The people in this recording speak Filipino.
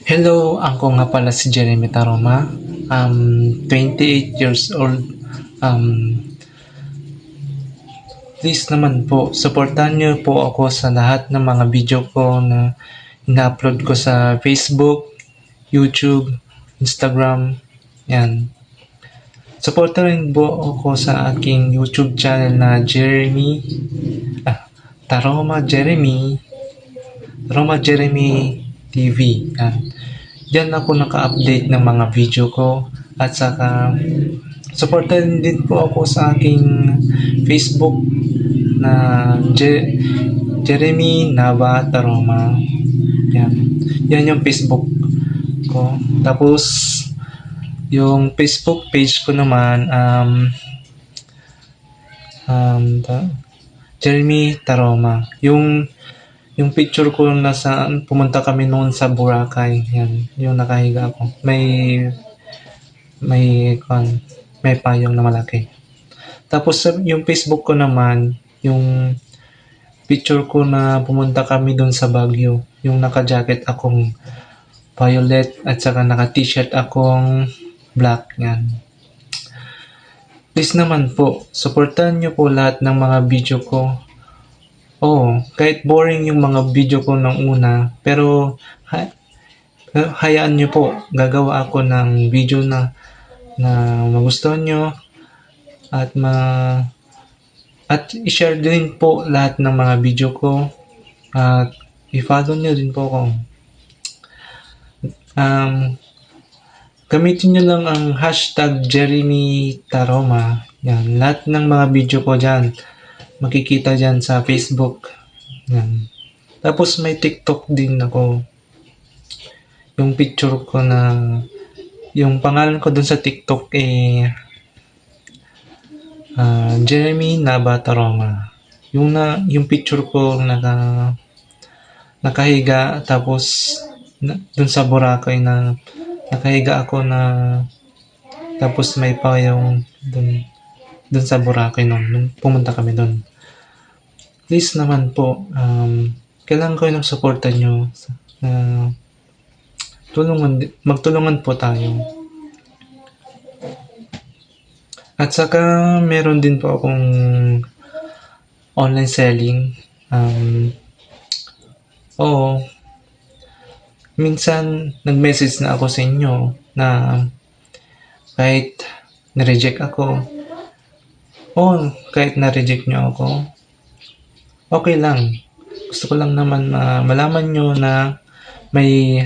Hello, ako nga pala si Jeremy Taroma. 28 years old. Um, Please naman po, supportan niyo po ako sa lahat ng mga video ko na ina-upload ko sa Facebook, YouTube, Instagram. Yan. Supportan rin po ako sa aking YouTube channel na Taroma Jeremy, Taroma Jeremy TV. Yan. Diyan ako naka-update ng mga video ko at saka supportan din po ako sa aking Facebook na Jeremy Nava Taroma. Yan. Yan yung Facebook ko. Tapos yung Facebook page ko naman Jeremy Taroma. Yung picture ko na pumunta kami noon sa Boracay. Yan, yung nakahiga ako. May payong na malaki. Tapos yung Facebook ko naman, yung picture ko na pumunta kami doon sa Baguio. Yung naka-jacket akong violet at saka naka-t-shirt akong black. Yan. Please naman po, supportan nyo po lahat ng mga video ko. Kahit boring yung mga video ko nung una, pero hayaan nyo po, gagawa ako ng video na magustuhan nyo at i-share din po lahat ng mga video ko at i-follow nyo din po ako. Gamitin nyo lang ang hashtag Jeremy Taroma. Yan, lahat ng mga video ko dyan makikita dyan sa Facebook. Yan. Tapos may TikTok din ako. Yung picture ko na yung pangalan ko dun sa TikTok Jeremy Nava Taroma. Yung picture ko nakahiga tapos dun sa Boracay na nakahiga ako na tapos may payong dun sa Boracay nung pumunta kami dun. Please naman po, kailangan ko yung suporta nyo. Magtulungan po tayo. At saka meron din po akong online selling. Minsan nag-message na ako sa inyo na kahit na-reject ako, kahit na-reject nyo ako, okay lang. Gusto ko lang naman malaman nyo na may